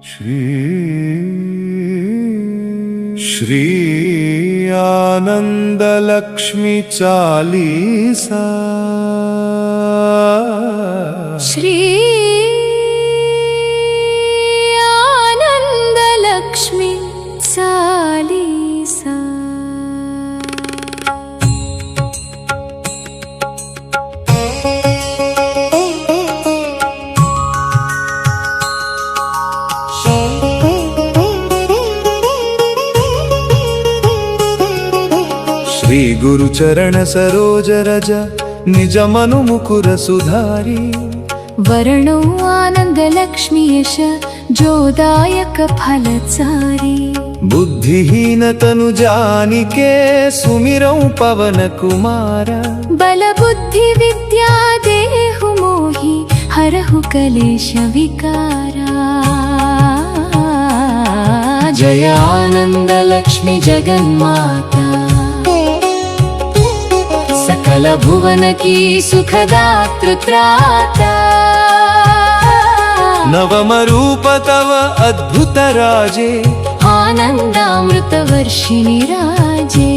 श्री आनंदलक्ष्मी चालीसा। श्री आनंदलक्ष्मी चालीसा। श्री गुरु चरण सरोज रज निज मनु मुकुर सुधारी। वर्णो आनंद लक्ष्मी यश जोदायक फलचारी। बुद्धिहीन तनु जानिके सुमिरौ पवन कुमार। बल बुद्धि विद्या देहु मोहि हरहु कलेश विकारा। जय आनंद लक्ष्मी जगन्माता, सकल भुवन की सुखदातृ त्राता। नवम रूप तव अद्भुत राजे, आनंदामृत वर्षिणि राजे।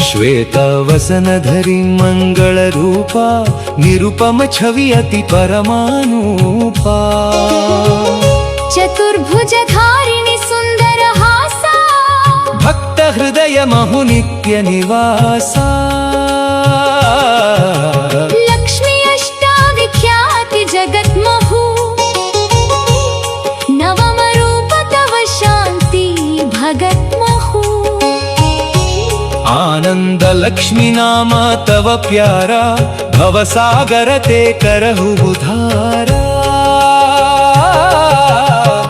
श्वेत वसन धरि मंगल रूपा, निरुपम छवि अति परमानुपा। चतुर्भुज धारिणि सुंदर हासा, भक्त हृदय महु नित्य निवासा। लक्ष्मी अष्टाविख्याति जगत् महु, नवम रूप तव शांति भगत महु। आनंद लक्ष्मी नाम तव प्यारा, भव सागर ते करहु उधारा।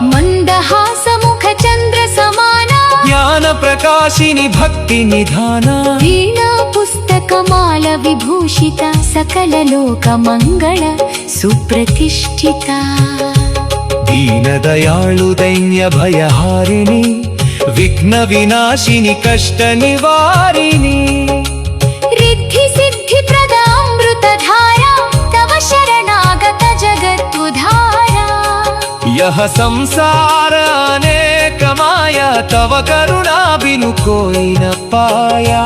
मंदहास मुख चंद्र समाना, ज्ञान प्रकाशिनी भक्ति निधाना। वीणा पुस्तक माल विभूषिता, सकल लोक मंगल सुप्रतिष्ठिता। दीन दयाळु दैन्य भयहारिणी, विघ्न विनाशिनी कष्ट निवारिणी। रिद्धि सिद्धि प्रदामृत धारा, तव शरणागत जगत् उधारा। यह संसार अनेक माया, तव करुणा बिनु कोई न पाया।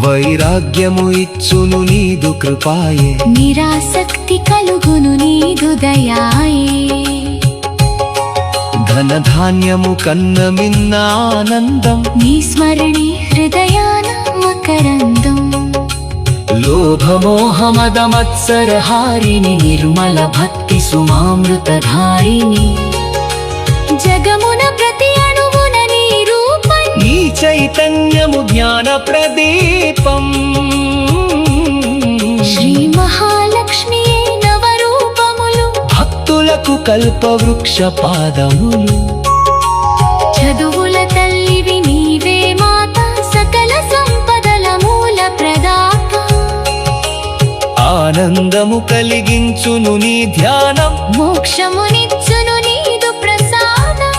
వైరాగ్యము ఇచ్చును నీదు కృపాయే, నిరాసక్తి కలుగును నీదు దయాయే। ధన ధాన్యము కన్న మిన్న ఆనందం, నీ స్మరణి హృదయాన మకరందం। లోభమోహ మద మత్సర హారిణి, నిర్మల భక్తి సుమామృత ధారిణి। జగమున ప్రతి అణువున నీ రూపం, ఈ చైతన్యము జ్ఞాన ప్రదీపం। శ్రీ మహాలక్ష్మి నవరూపములు, భక్తులకు కల్ప వృక్ష పాదములు। చదువుల తల్లివి నీవే మాత, సకల సంపదల మూల ప్రదాత। ఆనందము కలిగించును నీ ధ్యానం, మోక్షమునిచ్చును నీదు ప్రసాదం।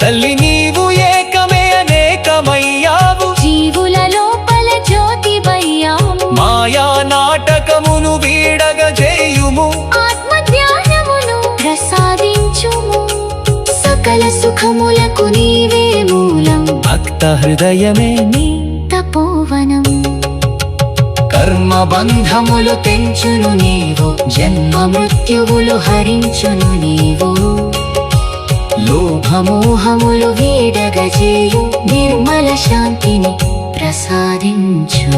తల్లి నీవు ఏకమే అనేకమయ్యావు, జీవుల లోపల జ్యోతి వయ్యాము। మాయా నాటకమును వీడగ చేయుము, ఆత్మ జ్ఞానమును ప్రసాదించుము। సకల సుఖములకు నీవే మూలం, భక్త హృదయమే నీ తపోవనం। కర్మ బంధములు తెంచును నీవు, జన్మ మృత్యువులు హరించును నీవు। లోభమోహములు వీడగజేయు, నిర్మల శాంతిని ప్రసాదించు।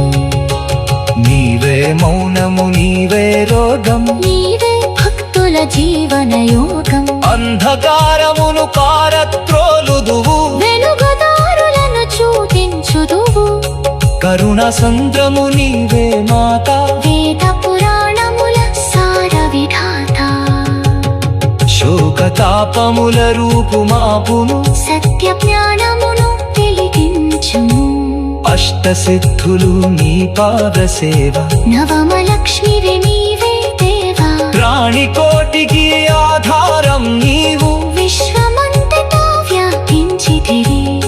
నీవే మౌనము నీవే రోగం, నీవే భక్తుల జీవన యోగం। అంధకారమును పారత్రోలుదువు, వెలుగుదారులను చూపించుదువు। కరుణ సంద్రము నీవే మాత, వేద పురాణముల సార విధాత। శోకతాపముల రూపు మాపును, సత్య జ్ఞానమును వెలిగించుము। అష్ట సిద్ధులు నీ పాద సేవ, నవమ లక్ష్మివి నీవే దేవా। ప్రాణి కోటికి ఆధారం నీవు, విశ్వమంతటా వ్యాపించితివి।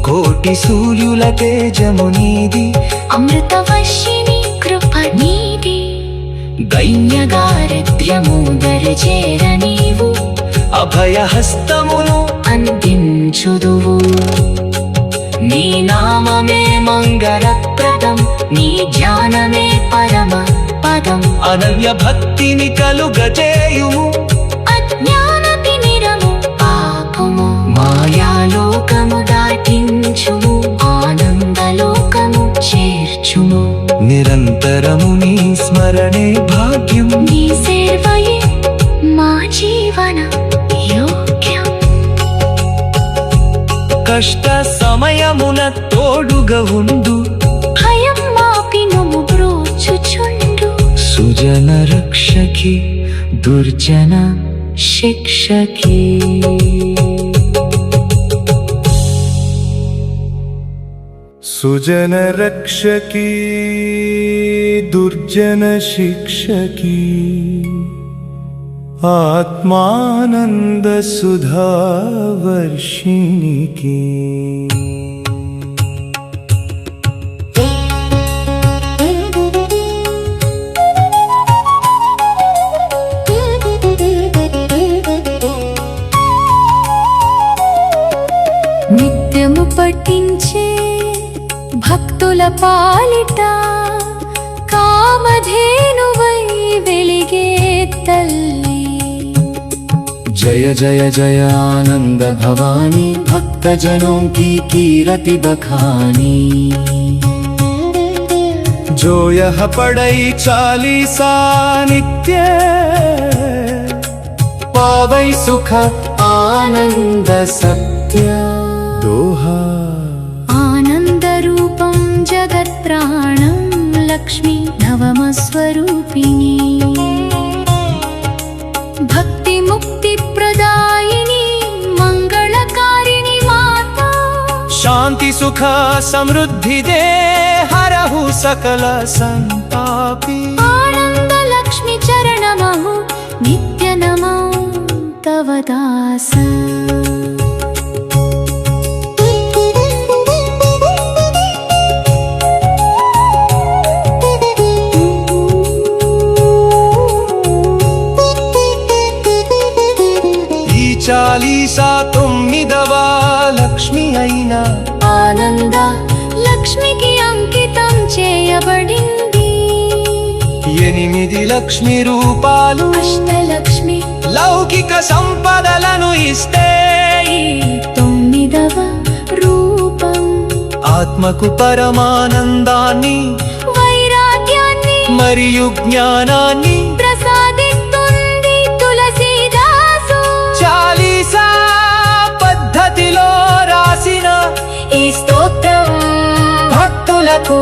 కోటి సూర్యుల తేజము నీది, అమృత వర్షిణి కృప నీది। దైవ దైన్యగారధ్యము దరిచేర నీవు అభయహస్తమును అందించుదువు. నీ నామమే మంగళప్రదం, నీ ధ్యానమే పరమ పదం. అనన్య భక్తిని కలుగజేయుము, అజ్ఞాన తిమిరము పాపము మాయాలోకము దాటించుము, ఆనందలోకము చేర్చుము. నిరంతరము నీ స్మరణే భాగ్యం, నీ సేవయే మా జీవన యోగ్యం. కష్ట సమయమున తోడుగా ఉండు, భయం మాపినము బ్రోచుచుండు. సుజన రక్షకి దుర్జన శిక్షకి. సుజన రక్షకి దుర్జన శిక్షకి, ఆత్మానంద సుధా వర్షిణికి. నిత్యము పఠించే భక్తుల పాలిట కామధేనువై వెలిగే తల్లి. జయ జయ జయ ఆనంద భవాని, భక్తజనోं की कीरति बखानी. जो यह पढ़ई चालीसा नित्य, पावै सुख आनंद सत्य. दोहा ఆనంద రూపం జగత్ప్రాణం లక్ష్మీ నవమస్వరూపిణి. భక్తి ముక్తి ప్రదాయిని మంగళకారిణి మాతా. शांति सुख समृद्धि दे, हरहु सकल संतापी. ఆనంద లక్ష్మి చరణమహు నిత్య నమో తవ దాస. చాలీసా తొమ్మిదవా లక్ష్మి అయినా ఆనంద లక్ష్మికి అంకితం చేయబడింది. 8 లక్ష్మి రూపాలు అష్టలక్ష్మి లౌకిక సంపదలను ఇస్తే, 9వ రూపం ఆత్మకు పరమానందాన్ని వైరాగ్యాన్ని మరియు జ్ఞానాన్ని ప్రసాదిస్తుంది తులసీదాసు. చాలీసా పద్ధతిలో రాసిన ఈ స్తోత్రం భక్తులకు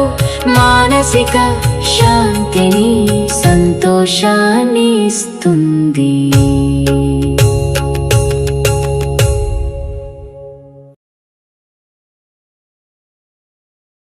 మానసిక శాంతిని సంతోషాన్ని ఇస్తుంది.